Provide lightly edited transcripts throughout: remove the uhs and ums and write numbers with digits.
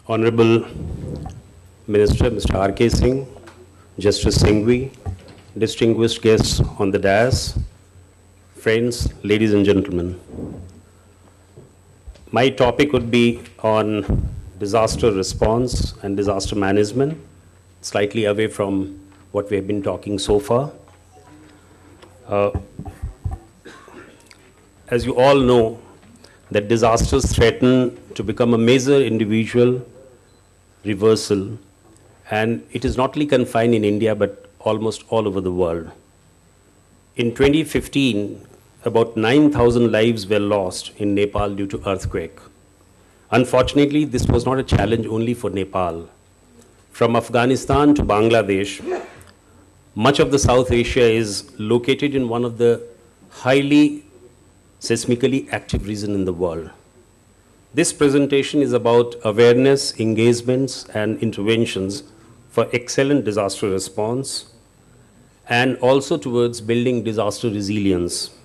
Honorable Minister, Mr. R.K. Singh, Justice Singh, distinguished guests on the dais, friends, ladies and gentlemen. My topic would be on disaster response and disaster management, slightly away from what we have been talking so far. As you all know, that disasters threaten to become a major individual reversal, and it is not only confined in India but almost all over the world. In 2015, about 9,000 lives were lost in Nepal due to earthquake. Unfortunately, this was not a challenge only for Nepal. From Afghanistan to Bangladesh, much of the South Asia is located in one of the highly seismically active region in the world. This presentation is about awareness, engagements, and interventions for excellent disaster response, and also towards building disaster resilience.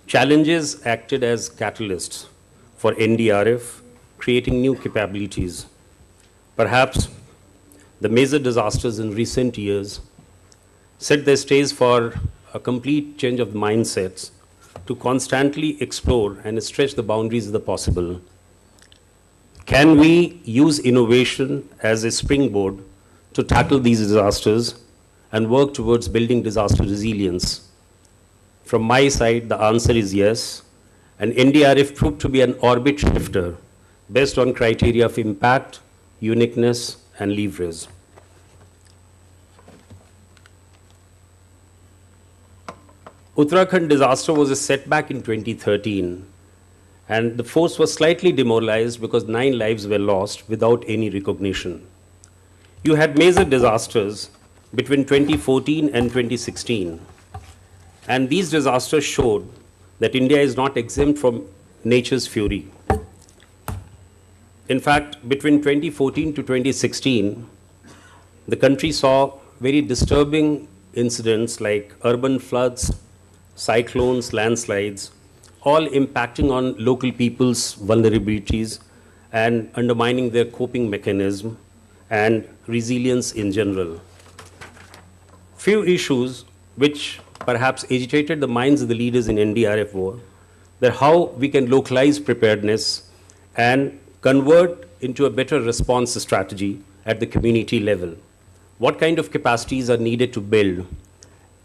Challenges acted as catalysts for NDRF, creating new capabilities. Perhaps the major disasters in recent years set the stage for a complete change of mindsets to constantly explore and stretch the boundaries of the possible. Can we use innovation as a springboard to tackle these disasters and work towards building disaster resilience? From my side, the answer is yes, and NDRF proved to be an orbit shifter based on criteria of impact, uniqueness, and leverage. Uttarakhand disaster was a setback in 2013, and the force was slightly demoralized because 9 lives were lost without any recognition. You had major disasters between 2014 and 2016, and these disasters showed that India is not exempt from nature's fury. In fact, between 2014 to 2016, the country saw very disturbing incidents like urban floods, cyclones, landslides, all impacting on local people's vulnerabilities and undermining their coping mechanism and resilience in general. Few issues which perhaps agitated the minds of the leaders in NDRF were that how we can localize preparedness and convert into a better response strategy at the community level. What kind of capacities are needed to build?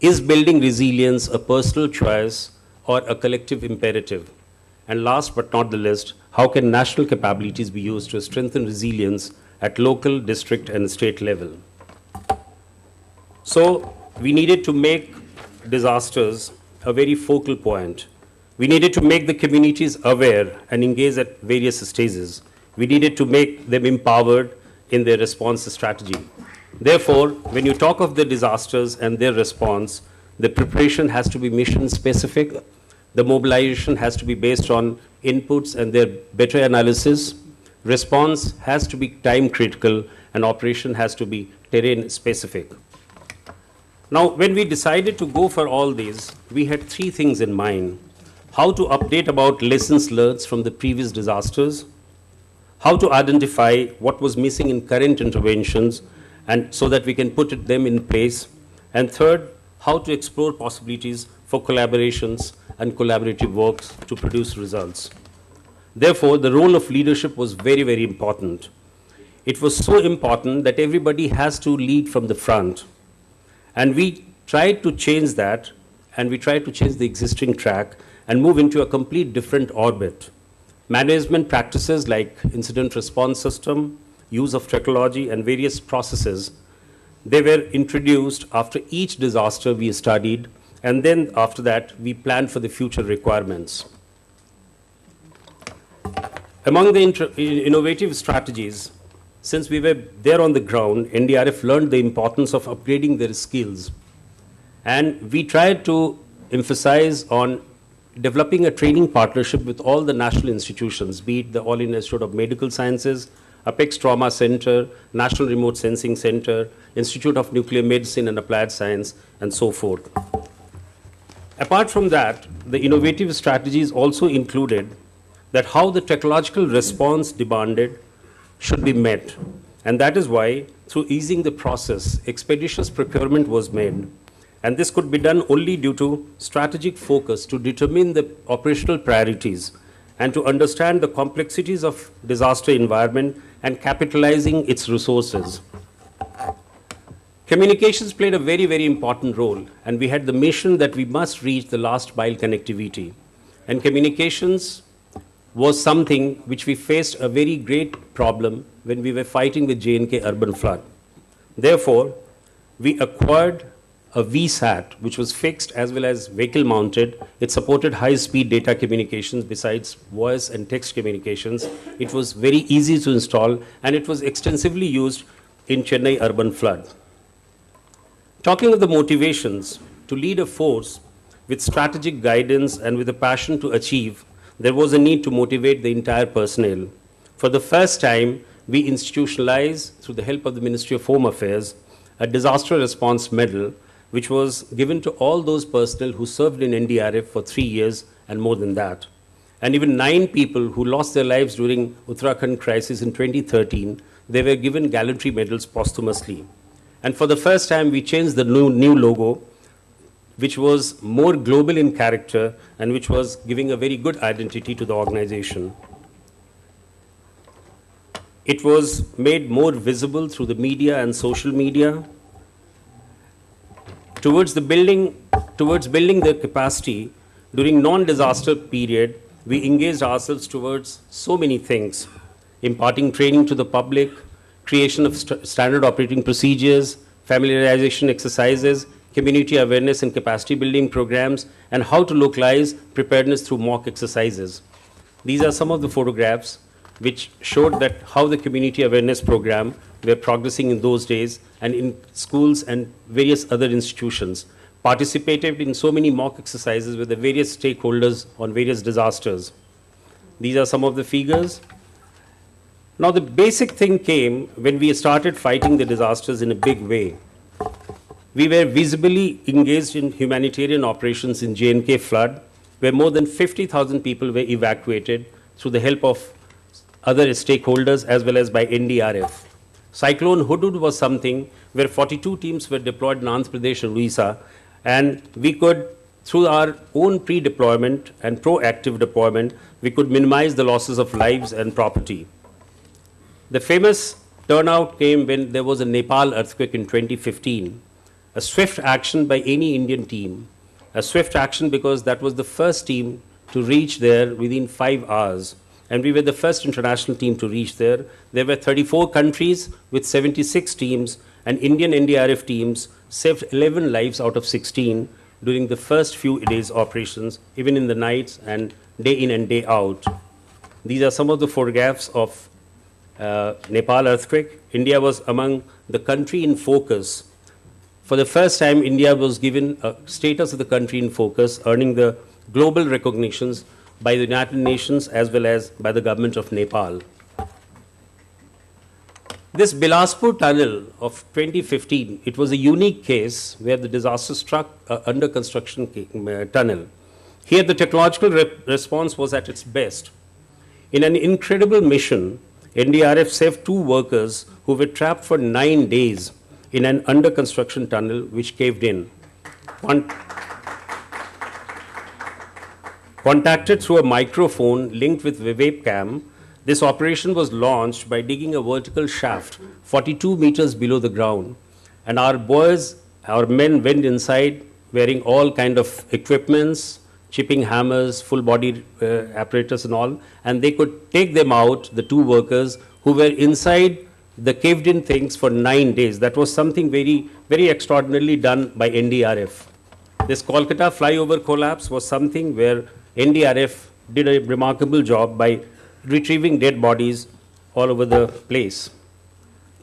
Is building resilience a personal choice or a collective imperative? And last but not the least, how can national capabilities be used to strengthen resilience at local, district, and state level? So we needed to make disasters a very focal point. We needed to make the communities aware and engage at various stages. We needed to make them empowered in their response strategy. Therefore, when you talk of the disasters and their response, the preparation has to be mission specific. The mobilization has to be based on inputs and their better analysis. Response has to be time critical, and operation has to be terrain specific. Now, when we decided to go for all these, we had 3 things in mind: how to update about lessons learned from the previous disasters, how to identify what was missing in current interventions, and so that we can put them in place, and third, how to explore possibilities for collaborations and collaborative works to produce results. Therefore, the role of leadership was very, very important. It was so important that everybody has to lead from the front. And we tried to change that, and we tried to change the existing track and move into a complete different orbit. Management practices like incident response system, use of technology, and various processes, they were introduced after each disaster we studied, and then after that, we planned for the future requirements. Among the innovative strategies, since we were there on the ground, NDRF learned the importance of upgrading their skills. And we tried to emphasize on developing a training partnership with all the national institutions, be it the All India Institute of Medical Sciences, Apex Trauma Center, National Remote Sensing Center, Institute of Nuclear Medicine and Applied Science, and so forth. Apart from that, the innovative strategies also included that how the technological response demanded should be met. And that is why, through easing the process, expeditious procurement was made. And this could be done only due to strategic focus to determine the operational priorities and to understand the complexities of disaster environment and capitalizing its resources. Communications played a very, very important role, and we had the mission that we must reach the last mile connectivity. And communications was something which we faced a very great problem when we were fighting with J&K urban flood. Therefore, we acquired a VSAT, which was fixed as well as vehicle mounted. It supported high-speed data communications besides voice and text communications. It was very easy to install, and it was extensively used in Chennai urban flood. Talking of the motivations, to lead a force with strategic guidance and with a passion to achieve, there was a need to motivate the entire personnel. For the first time, we institutionalized, through the help of the Ministry of Home Affairs, a disaster response medal, which was given to all those personnel who served in NDRF for 3 years and more than that. And even 9 people who lost their lives during Uttarakhand crisis in 2013, they were given gallantry medals posthumously. And for the first time, we changed the new logo, which was more global in character and which was giving a very good identity to the organization. It was made more visible through the media and social media. Towards building the capacity during non-disaster period, we engaged ourselves towards so many things: imparting training to the public, creation of standard operating procedures, familiarization exercises, community awareness and capacity building programs, and how to localize preparedness through mock exercises. These are some of the photographs which showed that how the community awareness program were progressing in those days, and in schools and various other institutions participated in so many mock exercises with the various stakeholders on various disasters. These are some of the figures. Now, the basic thing came when we started fighting the disasters in a big way. We were visibly engaged in humanitarian operations in J&K flood, where more than 50,000 people were evacuated through the help of other stakeholders as well as by NDRF. Cyclone Hudud was something where 42 teams were deployed in Andhra Pradesh and Odisha, and we could, through our own pre-deployment and proactive deployment, we could minimize the losses of lives and property. The famous turnout came when there was a Nepal earthquake in 2015. A swift action by any Indian team. A swift action because that was the first team to reach there within 5 hours. And we were the first international team to reach there. There were 34 countries with 76 teams, and Indian NDRF teams saved 11 lives out of 16 during the first few days operations, even in the nights and day in and day out. These are some of the photographs of Nepal earthquake. India was among the country in focus. For the first time, India was given a status of the country in focus, earning the global recognitions by the United Nations as well as by the government of Nepal. This Bilaspur tunnel of 2015, it was a unique case where the disaster struck under construction tunnel. Here the technological response was at its best. In an incredible mission, NDRF saved 2 workers who were trapped for 9 days in an under construction tunnel which caved in. Contacted through a microphone linked with a webcam, this operation was launched by digging a vertical shaft 42 meters below the ground. And our men went inside wearing all kind of equipments, chipping hammers, full body apparatus and all, and they could take them out, the 2 workers who were inside the caved in things for 9 days. That was something very, very extraordinarily done by NDRF. This Kolkata flyover collapse was something where NDRF did a remarkable job by retrieving dead bodies all over the place.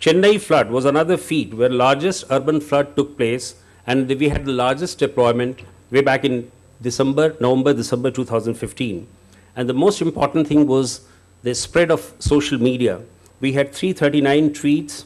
Chennai flood was another feat where largest urban flood took place, and we had the largest deployment way back in November, December 2015. And the most important thing was the spread of social media. We had 339 tweets,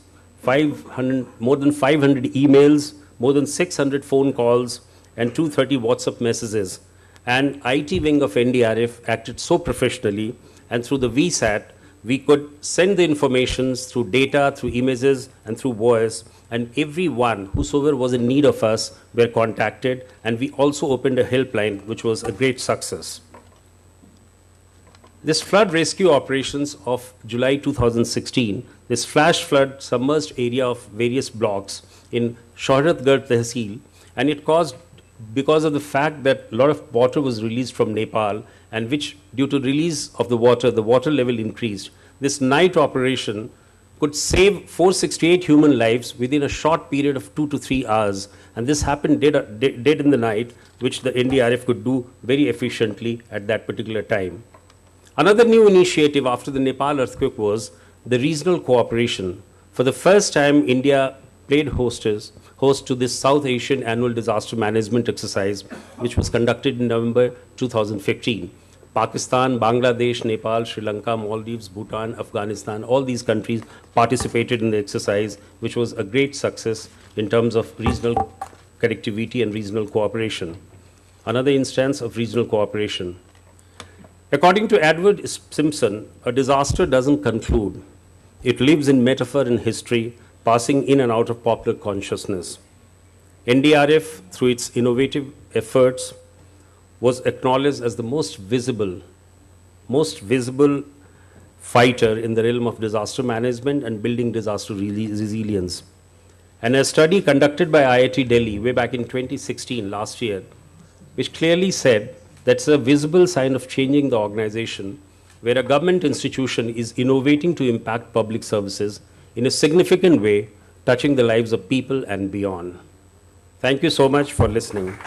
more than 500 emails, more than 600 phone calls, and 230 WhatsApp messages. And IT wing of NDRF acted so professionally, and through the VSAT, We could send the informations through data, through images, and through voice, and everyone, whosoever was in need of us, were contacted, and we also opened a helpline, which was a great success. This flood rescue operations of July 2016, this flash flood submerged area of various blocks in Shohratgarh Tehsil, and it caused, because of the fact that a lot of water was released from Nepal, and which, due to release of the water level increased. This night operation could save 468 human lives within a short period of 2 to 3 hours, and this happened dead in the night, which the NDRF could do very efficiently at that particular time. Another new initiative after the Nepal earthquake was the regional cooperation. For the first time, India played host to this South Asian Annual Disaster Management Exercise, which was conducted in November 2015. Pakistan, Bangladesh, Nepal, Sri Lanka, Maldives, Bhutan, Afghanistan, all these countries participated in the exercise, which was a great success in terms of regional connectivity and regional cooperation. Another instance of regional cooperation. According to Edward Simpson, a disaster doesn't conclude. It lives in metaphor and history, passing in and out of popular consciousness. NDRF, through its innovative efforts, was acknowledged as the most visible fighter in the realm of disaster management and building disaster resilience. And a study conducted by IIT Delhi way back in 2016, last year, which clearly said that's a visible sign of changing the organization, where a government institution is innovating to impact public services in a significant way, touching the lives of people and beyond. Thank you so much for listening.